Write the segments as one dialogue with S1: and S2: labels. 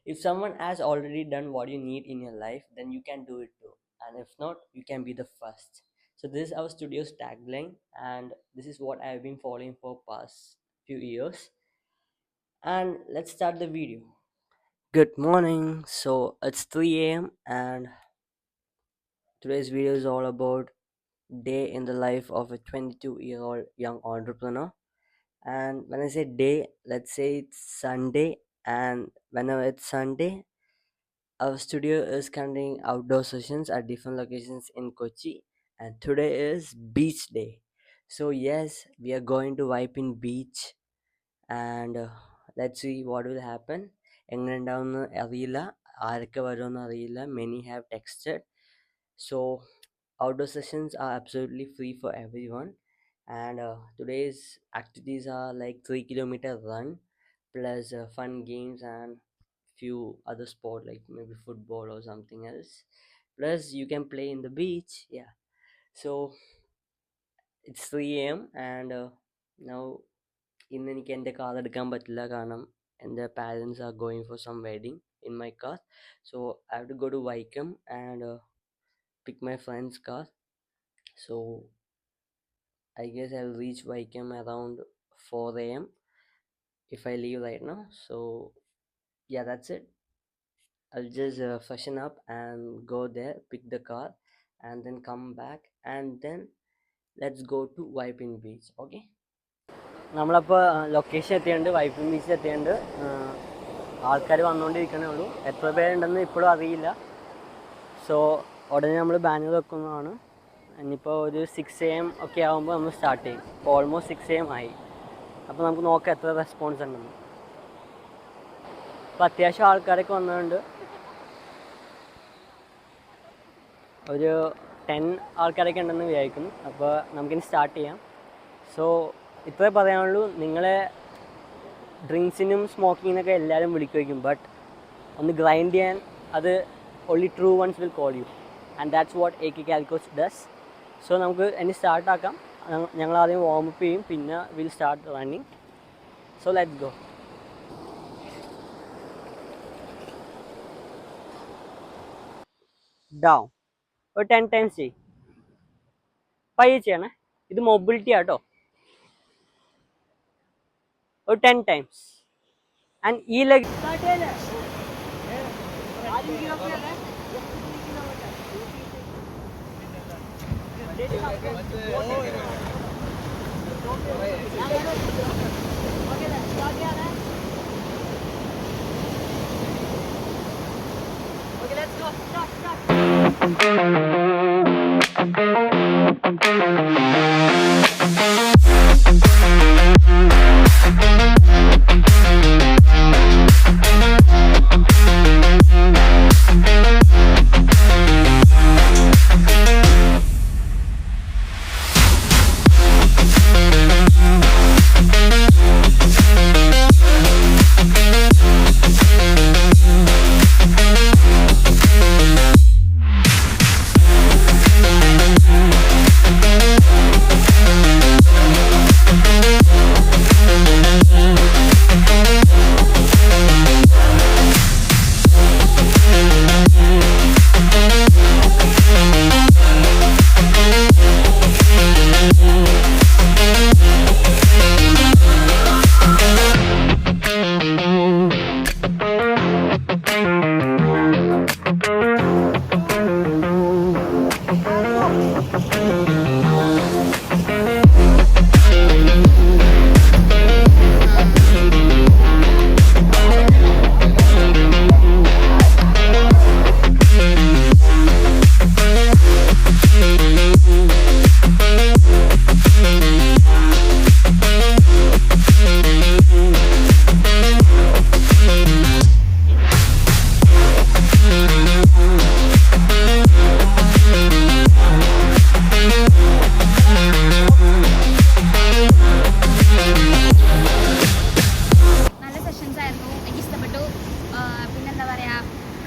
S1: If someone has already done what you need in your life, then you can do it too, and if not, you can be the first. So this is our studio's tagline, and this is what I've been following for past few years. And let's start the video. Good morning. So it's 3 a.m. and today's video is all about day in the life of a 22-year-old young entrepreneur. And when I say day, let's say it's Sunday, and whenever it's Sunday, our studio is conducting outdoor sessions at different locations in Kochi, and today is beach day. So yes, we are going to Vipin Beach, and let's see what will happen. എങ്ങനെ ഉണ്ടാവുമെന്ന് അറിയില്ല, ആരൊക്കെ വരുമെന്ന് അറിയില്ല. Many have texted. So outdoor sessions are absolutely free for everyone, and today's activities are like 3 kilometer run plus fun games and few other sport like maybe football or something else. Plus you can play in the beach. Yeah. So it's 3 a.m. and now ഇന്ന് എനിക്ക് എൻ്റെ car എടുക്കാൻ പറ്റില്ല, കാരണം എൻ്റെ parents are going for some wedding in my car. So I have to go to Vaikom and pick my friend's car. So I guess I'll reach Vaikem around 4 a.m. if I leave right now. So yeah, that's it. I'll just freshen up and go there, pick the car, and then come back, and then let's go to Vipin Beach. Okay. നമ്മളപ്പോൾ location എത്തിയുണ്ട്, Vypin ബീച്ചിൽ എത്തിയുണ്ട്. ആൾക്കാർ വന്നുകൊണ്ടിരിക്കണേ ഉള്ളൂ, എത്ര പേരുണ്ടെന്ന് ഇപ്പോഴും അറിയില്ല. So ഉടനെ നമ്മൾ banner വെക്കുന്നതാണ്. ഇനിയിപ്പോൾ ഒരു 6 AM ഒക്കെ ആകുമ്പോൾ നമ്മൾ സ്റ്റാർട്ട് ചെയ്യും. ഇപ്പോൾ ഓൾമോസ്റ്റ് 6 AM ആയി. അപ്പോൾ നമുക്ക് നോക്കാം എത്ര റെസ്പോൺസ് ഉണ്ടെന്ന്. അപ്പോൾ അത്യാവശ്യം ആൾക്കാരൊക്കെ വന്നിട്ടുണ്ട്. ഒരു 10 ആൾക്കാരൊക്കെ ഉണ്ടെന്ന് വിചാരിക്കുന്നു. അപ്പോൾ നമുക്കിനി സ്റ്റാർട്ട് ചെയ്യാം. സോ ഇത്രേ പറയാനുള്ളൂ. നിങ്ങളെ ഡ്രിങ്ക്സിനും സ്മോക്കിങ്ങിനൊക്കെ എല്ലാവരും വിളിക്കുമായിരിക്കും, ബട്ട് ഒന്ന് ഗ്രൈൻഡ് ചെയ്യാൻ അത് only true ones will call you, and that's what AK Calcos does. So നമുക്ക് ഇനി സ്റ്റാർട്ടാക്കാം. ഞങ്ങൾ ആദ്യം വാമപ്പ് ചെയ്യും, പിന്നെ will start running. So let's go. Down ഒരു 10 times ചെയ്യും. പയ്യെ ചെയ്യണേ, ഇത് മൊബിലിറ്റി ആട്ടോ. ഒരു 10 times. ആൻഡ് ഈ leg Okay, let's go. Stop.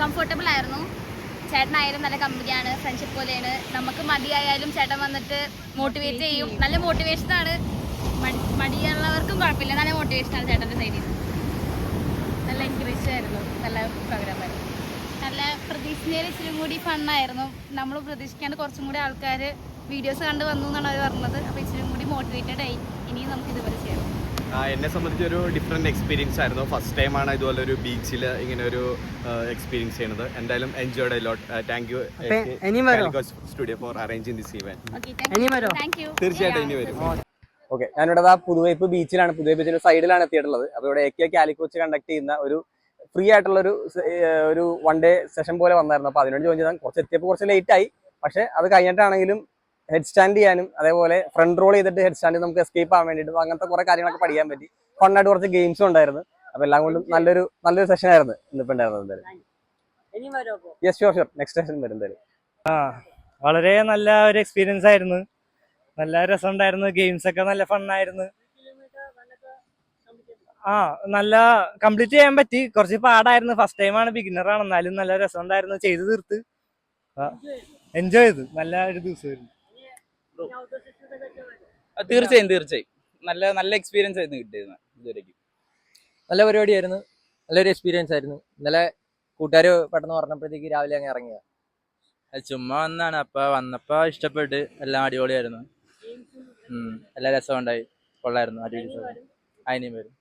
S1: Comfortable ആയിരുന്നു. ചേട്ടനായാലും നല്ല കമ്പനിയാണ്, ഫ്രണ്ട്ഷിപ്പ് പോലെയാണ്. നമുക്ക് മടിയായാലും ചേട്ടൻ വന്നിട്ട് മോട്ടിവേറ്റ് ചെയ്യും. നല്ല മോട്ടിവേഷനാണ്. മടിയുള്ളവർക്കും കുഴപ്പമില്ല, നല്ല മോട്ടിവേഷനാണ് ചേട്ടൻ്റെ സൈഡിൽ നിന്ന്. നല്ല എൻകറേജ്.
S2: പൊളിച്ചായിരുന്നു. നല്ല പ്രോഗ്രാമായിരുന്നു. നല്ല പ്രതീക്ഷിച്ചതിൽ ഇച്ചിരി കൂടി ഫണ്ണായിരുന്നു. നമ്മൾ പ്രതീക്ഷിക്കാണ്ട് കുറച്ചും കൂടി ആൾക്കാർ വീഡിയോസ് കണ്ട് വന്നു എന്നാണ് അവർ പറഞ്ഞത്. അപ്പോൾ ഇച്ചിരി കൂടി മോട്ടിവേറ്റഡ് ആയി. ഇനിയും നമുക്ക് ഇതുപോലെ ചെയ്യണം.
S3: എന്നെ സംബന്ധിച്ചൊരു ഡിഫറെൻറ്റ് എക്സ്പീരിയൻസ് ആയിരുന്നു. ഫസ്റ്റ് ടൈമാണ് ഇതുപോലെ ഒരു ബീച്ചിൽ ഇങ്ങനെ ഒരു എക്സ്പീരിയൻസ് ചെയ്യുന്നത്. എന്തായാലും enjoyed a lot. Thank you studio four arranging this event. തീർച്ചയായിട്ടും ഇനി വരും.
S4: ഓക്കെ, ഞാനിവിടെ പുതുവൈപ്പ് ബീച്ചിലാണ്. പുതുവൈപ്പ് ബീച്ചിന്റെ സൈഡിലാണ് എത്തിയിട്ടുള്ളത്. അപ്പോൾ ഇവിടെ AK കാലിക്കോച്ച് കണ്ടക്ട് ചെയ്യുന്ന ഒരു ഫ്രീ ആയിട്ടുള്ള ഒരു വൺ ഡേ സെഷൻ പോലെ വന്നായിരുന്നു. അപ്പോൾ അതിനോട് ജോയിൻ ചെയ്താൽ കുറച്ച് എത്തിയപ്പോൾ കുറച്ച് ലേറ്റ് ആയി. പക്ഷേ അത് കഴിഞ്ഞിട്ടാണെങ്കിലും ഹെഡ് സ്റ്റാൻഡ് ചെയ്യാനും അതേപോലെ ഫ്രണ്ട് റോൾ ചെയ്തിട്ട് ഹെഡ് സ്റ്റാൻഡ് നമുക്ക് എസ്കേപ്പ് ആവാൻ വേണ്ടിയിട്ട് അങ്ങനത്തെ കുറെ കാര്യങ്ങളൊക്കെ പഠിക്കാൻ പറ്റി. ഫണ്ണായിട്ട് കുറച്ച് ഗെയിംസും ഉണ്ടായിരുന്നു. അപ്പോൾ എല്ലാം കൊണ്ടും നല്ലൊരു സെഷൻ ആയിരുന്നു ഇന്നിപ്പോൾ ഉണ്ടായിരുന്നത്. എന്തായാലും യെസ്, ഷുവർ നെക്സ്റ്റ് സെഷൻ വരും എന്തായാലും.
S5: വളരെ നല്ല ഒരു എക്സ്പീരിയൻസ് ആയിരുന്നു. നല്ല രസമുണ്ടായിരുന്നു. ഗെയിംസ് ഒക്കെ നല്ല ഫണ്ണായിരുന്നു. നല്ല കംപ്ലീറ്റ് ചെയ്യാൻ പറ്റി. കുറച്ച് പാടായിരുന്നു. ഫസ്റ്റ് ടൈമാണ്, ബിഗിനറാണ്. എന്നാലും നല്ല രസമുണ്ടായിരുന്നു. ചെയ്ത് തീർത്ത് എൻജോയ് ചെയ്തു. നല്ല ഒരു ദിവസമായിരുന്നു.
S6: തീർച്ചയായും നല്ല എക്സ്പീരിയൻസ് ആയിരുന്നു കിട്ടിയത് ഇതുവരെയ്ക്കും.
S7: നല്ല പരിപാടിയായിരുന്നു. നല്ലൊരു എക്സ്പീരിയൻസ് ആയിരുന്നു. ഇന്നലെ കൂട്ടുകാർ പെട്ടെന്ന് പറഞ്ഞപ്പോഴത്തേക്ക് രാവിലെ അങ്ങ് ഇറങ്ങിയ
S6: ചുമ്മാ വന്നാണ്. അപ്പൊ വന്നപ്പോ ഇഷ്ടപ്പെട്ട്. എല്ലാം അടിപൊളിയായിരുന്നു. എല്ലാ രസം ഉണ്ടായി. കൊള്ളായിരുന്നു. അടിപൊളി. അതിനും വരും.